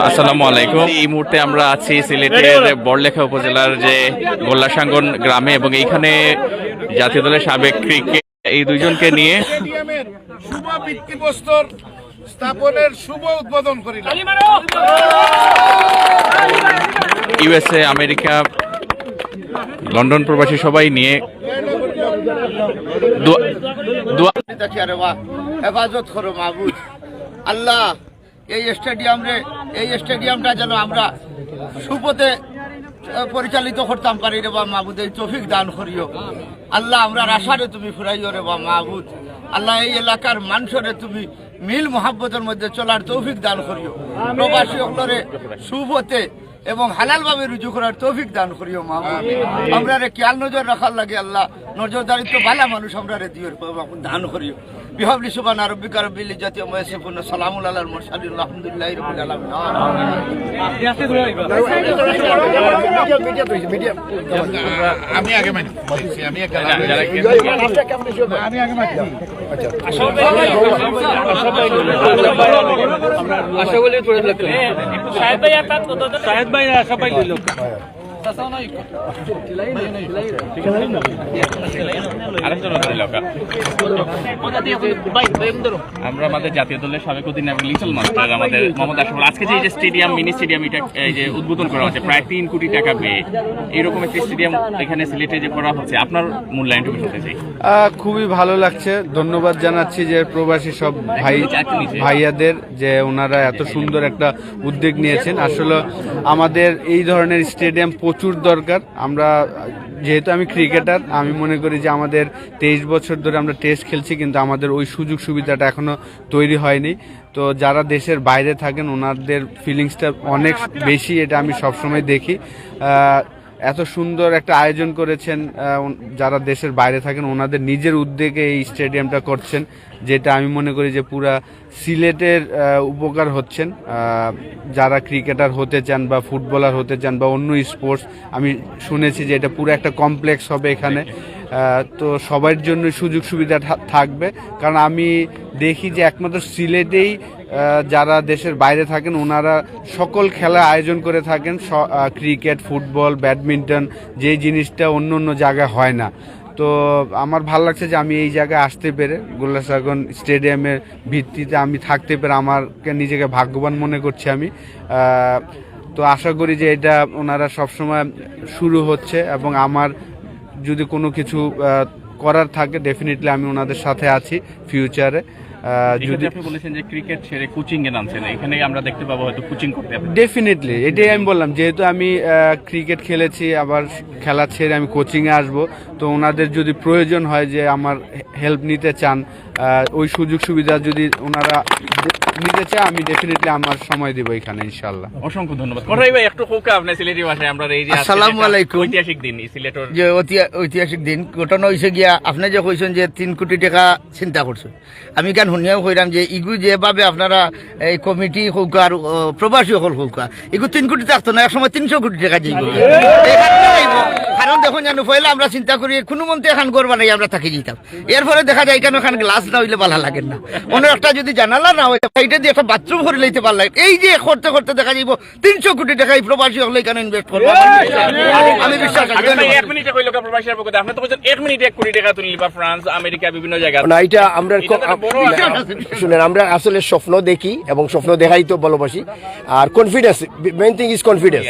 আসসালামু আলাইকুম। এই মুহূর্তে আমরা আছি সিলেটের বড়লেখা উপজেলার যে গোল্লাসাঙ্গন গ্রামে এবং এইখানে জাতীয় দলের সাবেক ক্রিকেট এই দুইজনকে নিয়ে শুভ ভিত্তিপ্রস্তর স্থাপনের শুভ উদ্বোধন করিলাম। ইউএসএ, আমেরিকা, লন্ডন প্রবাসী সবাই নিয়ে হেফাজত করো মাহবুব আল্লাহ। এই স্টেডিয়ামটা যেন আমরা সুপথে পরিচালিত করতাম পারি রে বা মাহবুদ, এই তৌফিক দান করিও আল্লাহ। আমরা আশারে তুমি ফুরাইও রে বা মাহবুদ আল্লাহ। এই এলাকার মানুষরে তুমি মিল মোহাব্বতের মধ্যে চলার তৌফিক দান করিও। প্রবাসী সকলরে সুপথে এবং হালাল ভাবে রুজু করার তৌফিক দান করিও মাহবুব। আমরা রে খেয়াল নজর রাখার লাগে আল্লাহ, নজরদারিত্ব ভালো মানুষ আমরা রে দিও দান করিও। বিহাবলি সুবহান রাব্বিকা রাব্বিল ইজ্জাতি আম্মা ইয়াসিফুন, সালামুন আলাল মুরসালিন, আলহামদুলিল্লাহি রাব্বিল আলামিন। আমি আগে মানি, আমি আগে আশা বলে সাহেব ভাই একটা সাহেব ভাই আশা পাই লইল আমরা আমাদের জাতীয় দলের সাবেক অধিনায়ক লিটল মাস্টার আমাদের মোহাম্মদ আশরাফুল, আজকে যে স্টেডিয়াম, মিনি স্টেডিয়াম এটা এই যে উদ্বোধন করা হচ্ছে প্রায় 3 কোটি টাকা ব্যয়ে, এইরকম একটা স্টেডিয়াম এখানে সিলেটে যে করা হচ্ছে, আপনার মূল্যায়নটুকু শুনতে চাই। খুবই ভালো লাগছে, ধন্যবাদ জানাচ্ছি যে প্রবাসী সব ভাইয়াদের যে ওনারা এত সুন্দর একটা উদ্যোগ নিয়েছেন। আসলে আমাদের এই ধরনের স্টেডিয়াম প্রচুর দরকার। আমরা যেহেতু আমি ক্রিকেটার, আমি মনে করি যে আমাদের 23 বছর ধরে আমরা টেস্ট খেলছি, কিন্তু আমাদের ওই সুযোগ সুবিধাটা এখনো তৈরি হয়নি। তো যারা দেশের বাইরে থাকেন ওনাদের ফিলিংসটা অনেক বেশি, এটা আমি সবসময় দেখি। এত সুন্দর একটা আয়োজন করেছেন যারা দেশের বাইরে থাকেন, ওনাদের নিজের উদ্যোগে এই স্টেডিয়ামটা করছেন, যেটা আমি মনে করি যে পুরা সিলেটের উপকার হচ্ছেন। যারা ক্রিকেটার হতে চান বা ফুটবলার হতে চান বা অন্য স্পোর্টস, আমি শুনেছি যে এটা পুরো একটা কমপ্লেক্স হবে এখানে। তো সবার জন্য সুযোগ সুবিধা থাকবে, কারণ আমি দেখি যে একমাত্র সিলেটেই যারা দেশের বাইরে থাকেন ওনারা সকল খেলা আয়োজন করে থাকেন, ক্রিকেট, ফুটবল, ব্যাডমিন্টন, যে জিনিসটা অন্য অন্য জায়গায় হয় না। তো আমার ভালো লাগছে যে আমি এই জায়গায় আসতে পেরে, গোল্লাসাগন স্টেডিয়ামের ভিত্তিতে আমি থাকতে পেরে আমাকে নিজেকে ভাগ্যবান মনে করছি আমি। তো আশা করি যে এটা ওনারা সবসময় শুরু হচ্ছে, এবং আমার যদি কোনো কিছু করার থাকে ডেফিনেটলি আমি ওনাদের সাথে আছি ফিউচারে। যদি আপনি বলেছেন যে ক্রিকেট ছেড়ে কোচিং এ নামছেন, এখানে আমরা দেখতে পাবো হয়তো কোচিং করতে হবে। ডেফিনেটলি এটাই আমি বললাম, যেহেতু আমি ক্রিকেট খেলেছি, আবার খেলা ছেড়ে আমি কোচিংয়ে আসব, তো ওনাদের যদি প্রয়োজন হয় যে আমার হেল্প নিতে চান, ওই সুযোগ সুবিধা যদি ওনারা নিতে চায়, আমি ডেফিনেটলি আমার সময় দেব এখানে ইনশাআল্লাহ। অসংখ্য ধন্যবাদ। কোথায় ভাই একটু হোক আপনি সিলেটি ভাষায় আমরা এই যে আসসালামু আলাইকুম। ঐতিহাসিক দিন সিলেটের যে ঐতিহাসিক দিন ঘটনা হয়েছে গিয়া, আপনি যে কইছেন যে 3 কোটি টাকা চিন্তা করছেন, আমি কেন শুনিয়াও কইরাম যে ইগু যেভাবে আপনারা এই কমিটি হোক আর প্রবাসী সকল হোক, ইগু 3 কোটি থাকতো না, একসময় 300 কোটি টাকা যাইব। কারণ দেখুন জানো পয়লা আমরা চিন্তা করি কোনো মন্ত্রী এখন গড় বানাই আমরা থাকি যেতাম, এরপরে দেখা যায় কেন এখানে গ্লাস না হইলে ভালো লাগে না, অন্য একটা যদি জানালা না হয় এটা দিয়ে একটা বাথরুম করে লইতে পারলে, এই যে করতে করতে দেখা যাইব 300 কোটি টাকা এই প্রবাসী হলে এখানে ইনভেস্ট করবো। আমি বিশ্বাস করি। 1 মিনিটে কইলো প্রবাসীর পক্ষে আপনি তো বলেন 1 মিনিটে 1 কোটি টাকা তুলি বা ফ্রান্স, আমেরিকা, বিভিন্ন জায়গা না, এটা আমরা শুনেন, আমরা আসলে স্বপ্ন দেখি এবং স্বপ্ন দেখাই তো ভালোবাসি। আর confidence, main thing is confidence.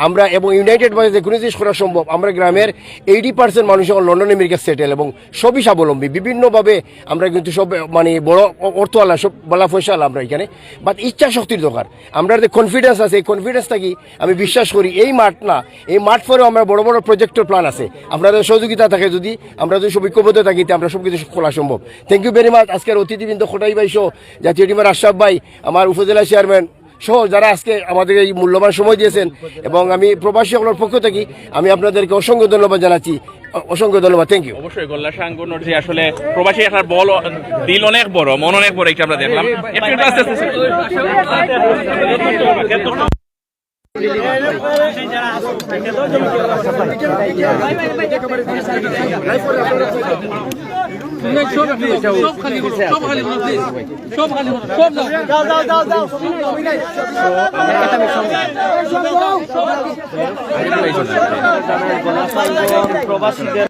আমরা এবং ইউনাইটেড ভাবে যে কোনো জিনিস করা সম্ভব। আমরা গ্রামের 80% মানুষ এখন লন্ডন আমেরিকা সেটেল এবং সবই স্বাবলম্বী বিভিন্নভাবে। আমরা কিন্তু সব মানে বড় অর্থওয়ালা, সব বলা পয়সাওয়ালা আমরা এখানে, বাট ইচ্ছা শক্তির দরকার। আমরা যে কনফিডেন্স আছে, এই কনফিডেন্স থাকি আমি বিশ্বাস করি এই মাঠ না, এই মাঠ পরেও আমরা বড় বড় প্রজেক্টের প্ল্যান আছে। আপনাদের সহযোগিতা থাকে, যদি আমরা যদি সব ঐক্যবদ্ধ থাকি, আমরা সব কিছু খোলা সম্ভব। Thank you very much. আজকের অতিথিবৃন্দ খোটাই ভাই সহ, জাতীয় টিমের আশরাফ ভাই, আমার উপজেলা চেয়ারম্যান সহ যারা আজকে আমাদের এই মূল্যবান সময় দিয়েছেন, এবং আমি প্রবাসী সকলের পক্ষ থেকে আমি আপনাদেরকে অসংখ্য ধন্যবাদ জানাচ্ছি। অসংখ্য ধন্যবাদ, থ্যাংক ইউ। অবশ্যই গোল্লাসাঙ্গনের যে আসলে প্রবাসী একটা বল, দিল অনেক বড়, মন অনেক বড়, এটা আমরা দেখলাম। একটু প্রবাসীদের